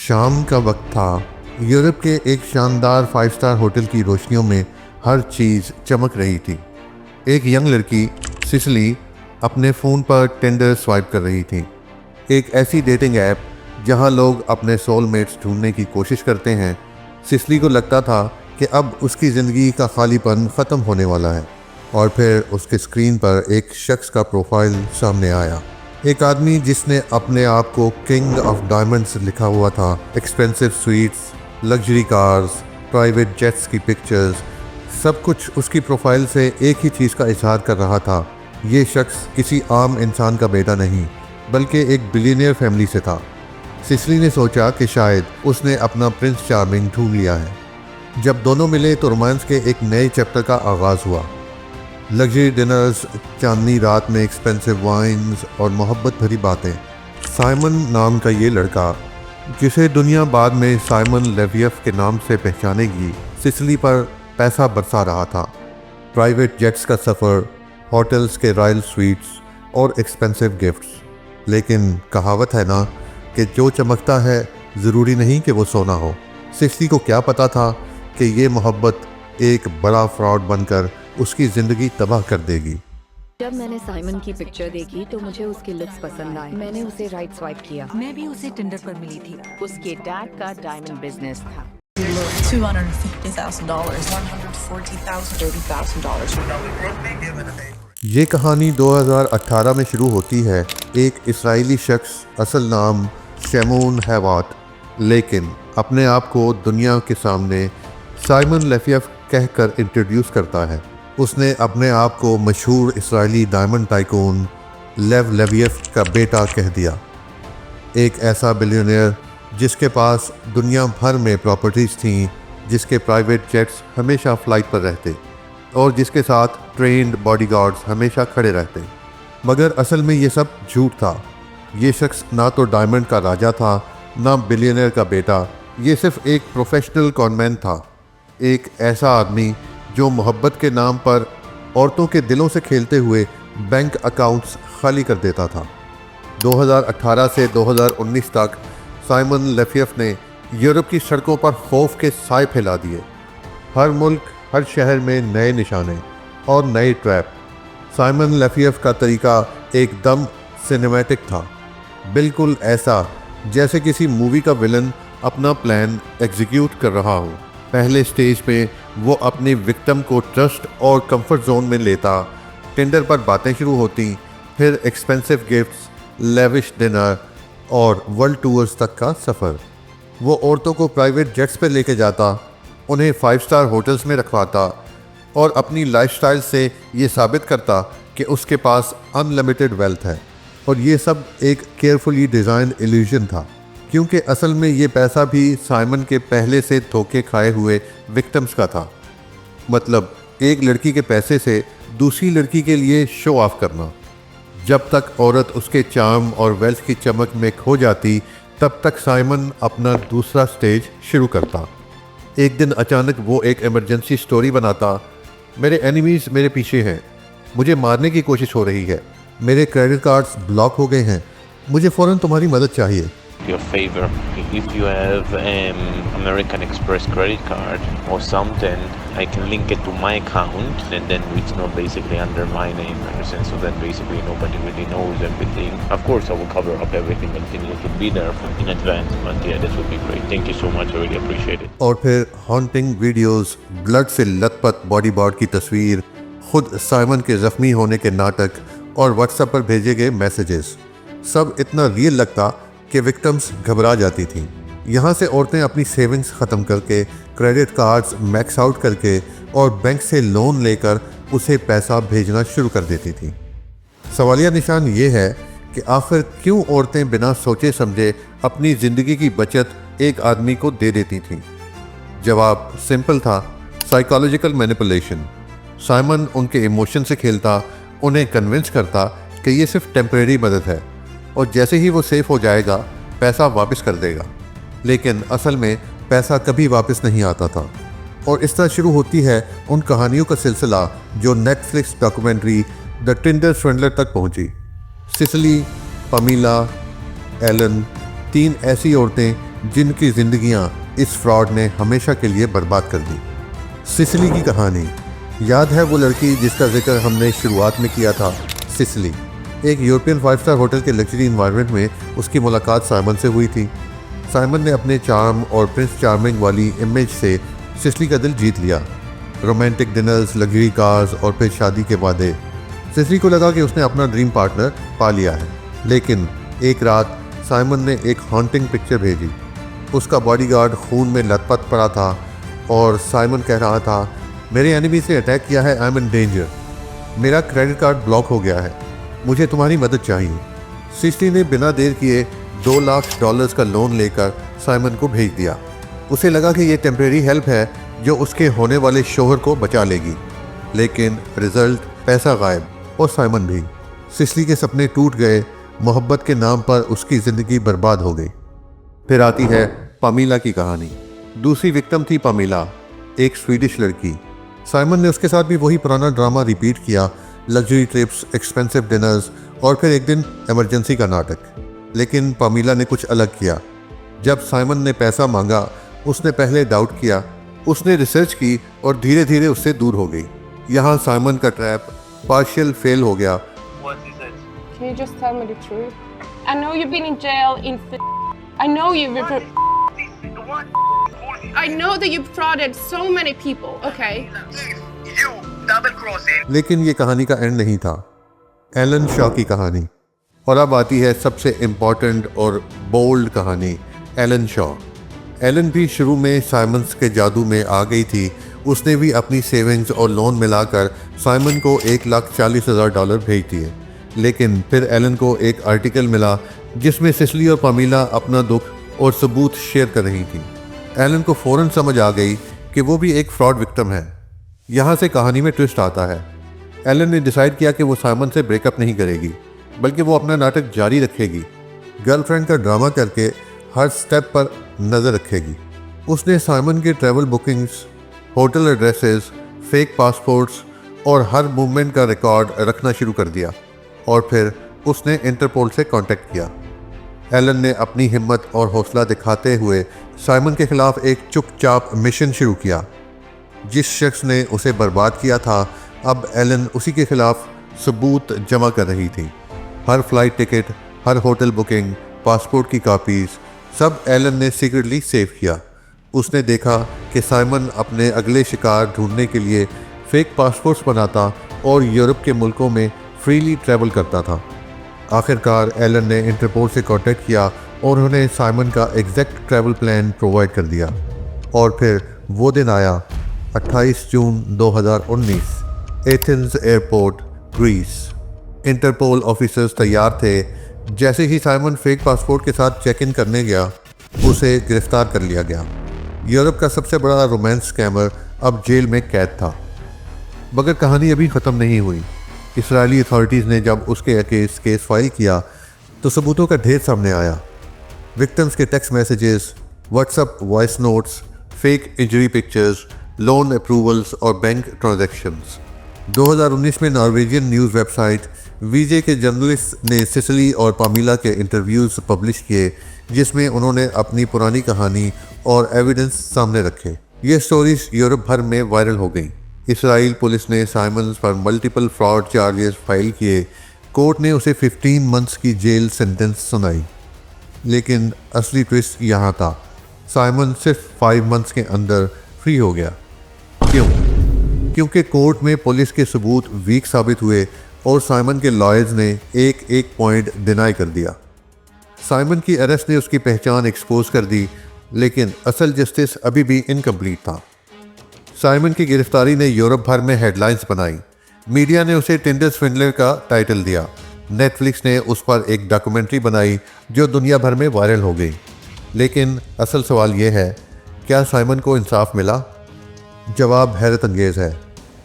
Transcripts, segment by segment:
शाम का वक्त था। यूरोप के एक शानदार 5 स्टार होटल की रोशनियों में हर चीज़ चमक रही थी। एक यंग लड़की सिसिली अपने फ़ोन पर टिंडर स्वाइप कर रही थी, एक ऐसी डेटिंग ऐप जहां लोग अपने सोलमेट्स ढूंढने की कोशिश करते हैं। सिसिली को लगता था कि अब उसकी ज़िंदगी का खालीपन ख़त्म होने वाला है। और फिर उसके स्क्रीन पर एक शख्स का प्रोफाइल सामने आया, एक आदमी जिसने अपने आप को किंग ऑफ डायमंड्स लिखा हुआ था। Expensive sweets, luxury cars, private jets की पिक्चर्स, सब कुछ उसकी प्रोफाइल से एक ही चीज़ का इजहार कर रहा था। ये शख्स किसी आम इंसान का बेटा नहीं, बल्कि एक बिलियनियर फैमिली से था। सिसिली ने सोचा कि शायद उसने अपना प्रिंस चार्मिंग ढूंढ लिया है। जब दोनों मिले तो रोमांस के एक नए चैप्टर का आगाज़ हुआ। लग्जरी डिनर्स, चांदनी रात में एक्सपेंसिव वाइन्स और मोहब्बत भरी बातें। साइमन नाम का ये लड़का, जिसे दुनिया बाद में साइमन लेवियफ के नाम से पहचानेगी, सिसिली पर पैसा बरसा रहा था। प्राइवेट जेट्स का सफ़र, होटल्स के रॉयल स्वीट्स और एक्सपेंसिव गिफ्ट्स। लेकिन कहावत है ना कि जो चमकता है ज़रूरी नहीं कि वो सोना हो। सिसिली को क्या पता था कि ये मोहब्बत एक बड़ा फ्रॉड बनकर उसकी ज़िंदगी तबाह कर देगी। जब मैंने साइमन की पिक्चर देखी तो मुझे उसके लुक्स पसंद आए। मैंने उसे राइट स्वाइप किया। मैं भी उसे टिंडर पर मिली थी। उसके डैड का डायमंड बिजनेस था। $250,000, $140,000, $30,000। ये कहानी 2018 में शुरू होती है। एक इस्राएली शख्स, असल नाम शैमून हैवाट, लेकिन अपने आप को दुनिया के सामने साइमन लेवियफ कहकर इंट्रोड्यूस करता है। उसने अपने आप को मशहूर इस्राएली डायमंड टाइकून लेव लेवियफ का बेटा कह दिया, एक ऐसा बिलियनियर जिसके पास दुनिया भर में प्रॉपर्टीज़ थीं, जिसके प्राइवेट जेट्स हमेशा फ़्लाइट पर रहते और जिसके साथ ट्रेंड बॉडीगार्ड्स हमेशा खड़े रहते। मगर असल में ये सब झूठ था। ये शख्स ना तो डायमंड का राजा था, ना बिलियनियर का बेटा। ये सिर्फ एक प्रोफेशनल कॉनमैन था, एक ऐसा आदमी जो मोहब्बत के नाम पर औरतों के दिलों से खेलते हुए बैंक अकाउंट्स खाली कर देता था। 2018 से 2019 तक साइमन लेवियफ ने यूरोप की सड़कों पर खौफ के साए फैला दिए। हर मुल्क, हर शहर में नए निशाने और नए ट्रैप। साइमन लेवियफ का तरीका एकदम सिनेमैटिक था, बिल्कुल ऐसा जैसे किसी मूवी का विलन अपना प्लान एग्जीक्यूट कर रहा हो। पहले स्टेज पे वो अपनी विक्टिम को ट्रस्ट और कंफर्ट जोन में लेता। टिंडर पर बातें शुरू होती, फिर एक्सपेंसिव गिफ्ट्स, लेविश डिनर और वर्ल्ड टूर्स तक का सफ़र। वो औरतों को प्राइवेट जेट्स पे लेके जाता, उन्हें 5 स्टार होटल्स में रखवाता और अपनी लाइफस्टाइल से ये साबित करता कि उसके पास अनलिमिटेड वेल्थ है। और ये सब एक केयरफुली डिज़ाइन इल्यूजन था, क्योंकि असल में ये पैसा भी साइमन के पहले से धोखे खाए हुए विक्टिम्स का था। मतलब एक लड़की के पैसे से दूसरी लड़की के लिए शो ऑफ करना। जब तक औरत उसके चार्म और वेल्थ की चमक में खो जाती, तब तक साइमन अपना दूसरा स्टेज शुरू करता। एक दिन अचानक वो एक इमरजेंसी स्टोरी बनाता, मेरे एनिमीज़ मेरे पीछे हैं, मुझे मारने की कोशिश हो रही है, मेरे क्रेडिट कार्ड्स ब्लॉक हो गए हैं, मुझे फ़ौरन तुम्हारी मदद चाहिए। Your favor, if you have American Express credit card or something, I can link it to my account, and then it's not basically under my name, understand? So that basically nobody really knows everything. Of course, I will cover up everything until you could be there in advance. But yeah, this would be great. Thank you so much. I really appreciate it. और फिर haunting videos, blood से लथपथ body part की तस्वीर, खुद Simon के ज़ख्मी होने के नाटक और व्हाट्सएप पर भेजे गए मैसेजेस, सब इतना रियल लगता कि विक्टिम्स घबरा जाती थीं। यहाँ से औरतें अपनी सेविंग्स ख़त्म करके, क्रेडिट कार्ड्स मैक्स आउट करके और बैंक से लोन लेकर उसे पैसा भेजना शुरू कर देती थीं। सवालिया निशान ये है कि आखिर क्यों औरतें बिना सोचे समझे अपनी ज़िंदगी की बचत एक आदमी को दे देती थीं? जवाब सिंपल था, साइकोलॉजिकल मैनिपुलेशन। साइमन उनके इमोशन से खेलता, उन्हें कन्विंस करता कि ये सिर्फ टेम्परेरी मदद है और जैसे ही वो सेफ हो जाएगा पैसा वापस कर देगा। लेकिन असल में पैसा कभी वापस नहीं आता था। और इस तरह शुरू होती है उन कहानियों का सिलसिला जो नेटफ्लिक्स डॉक्यूमेंट्री द टिंडर स्वेंडलर तक पहुंची। सिसिली, पमीला, एलन, 3 ऐसी औरतें जिनकी जिंदगियां इस फ्रॉड ने हमेशा के लिए बर्बाद कर दी। सिसिली की कहानी याद है, वो लड़की जिसका जिक्र हमने शुरुआत में किया था। सिसिली एक यूरोपियन 5 स्टार होटल के लग्जरी इन्वायरमेंट में उसकी मुलाकात साइमन से हुई थी। साइमन ने अपने चार्म और प्रिंस चार्मिंग वाली इमेज से सिसिली का दिल जीत लिया। रोमांटिक डिनर्स, लग्जरी कार्स और फिर शादी के वादे। सिसिली को लगा कि उसने अपना ड्रीम पार्टनर पा लिया है। लेकिन एक रात साइमन ने एक हॉन्टिंग पिक्चर भेजी। उसका बॉडीगार्ड खून में लथपथ पड़ा था और साइमन कह रहा था, मेरे एनिमी से अटैक किया है, आई एम इन डेंजर। मेरा क्रेडिट कार्ड ब्लॉक हो गया है, मुझे तुम्हारी मदद चाहिए। सिसिली ने बिना देर किए $2 लाख का लोन लेकर साइमन को भेज दिया। उसे लगा कि ये टेम्परेरी हेल्प है जो उसके होने वाले शोहर को बचा लेगी। लेकिन रिजल्ट, पैसा गायब और साइमन भी। सिसिली के सपने टूट गए, मोहब्बत के नाम पर उसकी ज़िंदगी बर्बाद हो गई। फिर आती है पामीला की कहानी। दूसरी विक्टिम थी पामीला, एक स्वीडिश लड़की। साइमन ने उसके साथ भी वही पुराना ड्रामा रिपीट किया, लग्जरी ट्रिप्स, एक्सपेंसिव डिनर्स और फिर एक दिन इमरजेंसी का नाटक। लेकिन पामीला ने कुछ अलग किया। जब साइमन ने पैसा मांगा, उसने पहले डाउट किया, उसने रिसर्च की और धीरे धीरे उससे दूर हो गई। यहाँ साइमन का ट्रैप पार्शियल फेल हो गया। Can you just tell me the truth? I know you've been in jail in. I know you've. I know that you've frauded so many people. Okay. You double crossing. लेकिन ये कहानी का and नहीं था। Elon Shaw की कहानी। और अब आती है सबसे इम्पॉर्टेंट और बोल्ड कहानी, एलन शॉ। एलन भी शुरू में साइमन्स के जादू में आ गई थी। उसने भी अपनी सेविंग्स और लोन मिलाकर साइमन को $1,40,000 भेज दिए। लेकिन फिर एलन को एक आर्टिकल मिला जिसमें सिसिली और पामीला अपना दुख और सबूत शेयर कर रही थी। एलन को फ़ौरन समझ आ गई कि वो भी एक फ्रॉड विक्टिम है। यहाँ से कहानी में ट्विस्ट आता है। एलन ने डिसाइड किया कि वो साइमन से ब्रेकअप नहीं करेगी, बल्कि वो अपना नाटक जारी रखेगी। गर्लफ्रेंड का ड्रामा करके हर स्टेप पर नज़र रखेगी। उसने साइमन के travel bookings, hotel addresses, fake passports और हर मूवमेंट का रिकॉर्ड रखना शुरू कर दिया। और फिर उसने इंटरपोल से कांटेक्ट किया। एलन ने अपनी हिम्मत और हौसला दिखाते हुए साइमन के खिलाफ एक चुपचाप मिशन शुरू किया। जिस शख्स ने उसे बर्बाद किया था, अब एलन उसी के खिलाफ सबूत जमा कर रही थी। हर फ्लाइट टिकट, हर होटल बुकिंग, पासपोर्ट की कापीज़, सब एलन ने सीक्रेटली सेव किया। उसने देखा कि साइमन अपने अगले शिकार ढूंढने के लिए फेक पासपोर्ट्स बनाता और यूरोप के मुल्कों में फ्रीली ट्रैवल करता था। आखिरकार एलन ने इंटरपोल से कांटेक्ट किया और उन्हें साइमन का एग्जैक्ट ट्रैवल प्लान प्रोवाइड कर दिया। और फिर वो दिन आया, 28 June 2019, Athens airport, Greece. Interpol officers तैयार थे। जैसे ही साइमन फेक पासपोर्ट के साथ चेक इन करने गया, उसे गिरफ्तार कर लिया गया। यूरोप का सबसे बड़ा रोमांस स्कैमर अब जेल में कैद था। मगर कहानी अभी ख़त्म नहीं हुई। इजरायली अथॉरिटीज़ ने जब उसके अगेंस्ट केस फाइल किया तो सबूतों का ढेर सामने आया। विक्टिम्स के text messages, WhatsApp voice notes, fake injury pictures, loan approvals और बैंक ट्रांजैक्शंस। 2019 में नॉर्वेजियन न्यूज़ वेबसाइट वीजे के जर्नलिस्ट ने सिसिली और पामीला के इंटरव्यूज़ पब्लिश किए, जिसमें उन्होंने अपनी पुरानी कहानी और एविडेंस सामने रखे। ये स्टोरीज यूरोप भर में वायरल हो गई। इसराइल पुलिस ने साइमन पर मल्टीपल फ्रॉड चार्जेस फाइल किए। कोर्ट ने उसे 15 मंथ्स की जेल सेंटेंस सुनाई। लेकिन असली ट्विस्ट यहाँ था, साइमन सिर्फ 5 मंथ्स के अंदर फ्री हो गया। क्यों? क्योंकि कोर्ट में पुलिस के सबूत वीक साबित हुए और साइमन के लॉयर्स ने एक पॉइंट डिनाई कर दिया। साइमन की अरेस्ट ने उसकी पहचान एक्सपोज कर दी, लेकिन असल जस्टिस अभी भी इनकम्प्लीट था। साइमन की गिरफ्तारी ने यूरोप भर में हेडलाइंस बनाई। मीडिया ने उसे टिंडर स्विंडलर का टाइटल दिया। नेटफ्लिक्स ने उस पर एक डॉक्यूमेंट्री बनाई जो दुनिया भर में वायरल हो गई। लेकिन असल सवाल ये है, क्या साइमन को इंसाफ मिला? जवाब हैरत अंगेज़ है।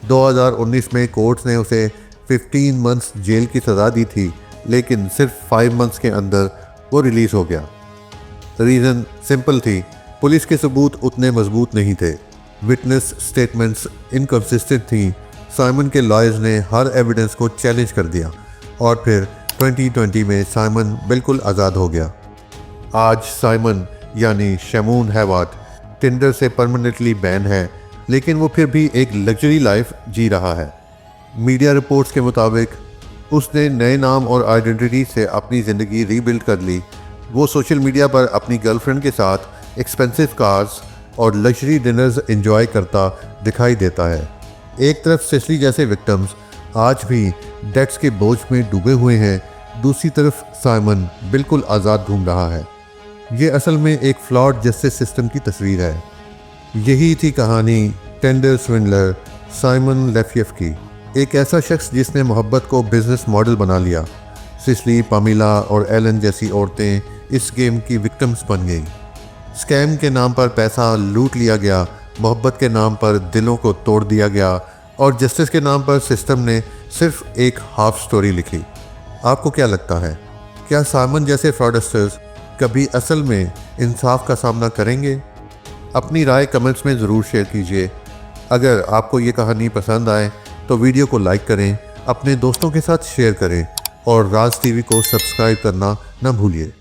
2019 में कोर्ट ने उसे 15 मंथ्स जेल की सज़ा दी थी, लेकिन सिर्फ 5 मंथ्स के अंदर वो रिलीज़ हो गया। रीज़न सिंपल थी, पुलिस के सबूत उतने मजबूत नहीं थे। विटनेस स्टेटमेंट्स इनकंसिस्टेंट थी। साइमन के लॉयर्स ने हर एविडेंस को चैलेंज कर दिया और फिर 2020 में साइमन बिल्कुल आज़ाद हो गया। आज साइमन यानी शमून हैवात टिंडर से परमानेंटली बैन है, लेकिन वो फिर भी एक लग्जरी लाइफ जी रहा है। मीडिया रिपोर्ट्स के मुताबिक उसने नए नाम और आइडेंटिटी से अपनी ज़िंदगी रीबिल्ड कर ली। वो सोशल मीडिया पर अपनी गर्लफ्रेंड के साथ एक्सपेंसिव कार्स और लग्जरी डिनर्स एंजॉय करता दिखाई देता है। एक तरफ सेसिली जैसे विक्टिम्स आज भी डेट्स के बोझ में डूबे हुए हैं, दूसरी तरफ साइमन बिल्कुल आज़ाद घूम रहा है। ये असल में एक फ्लॉड जस्टिस सिस्टम की तस्वीर है। यही थी कहानी टेंडर स्विंडलर साइमन लेफियफ की। एक ऐसा शख्स जिसने मोहब्बत को बिजनेस मॉडल बना लिया। सिसिली, पामिला और एलन जैसी औरतें इस गेम की विक्टिम्स बन गईं। स्कैम के नाम पर पैसा लूट लिया गया, मोहब्बत के नाम पर दिलों को तोड़ दिया गया और जस्टिस के नाम पर सिस्टम ने सिर्फ एक हाफ स्टोरी लिखी। आपको क्या लगता है, क्या साइमन जैसे फ्रॉडस्टर्स कभी असल में इंसाफ का सामना करेंगे? अपनी राय कमेंट्स में ज़रूर शेयर कीजिए। अगर आपको ये कहानी पसंद आए तो वीडियो को लाइक करें, अपने दोस्तों के साथ शेयर करें और राज टीवी को सब्सक्राइब करना न भूलिए।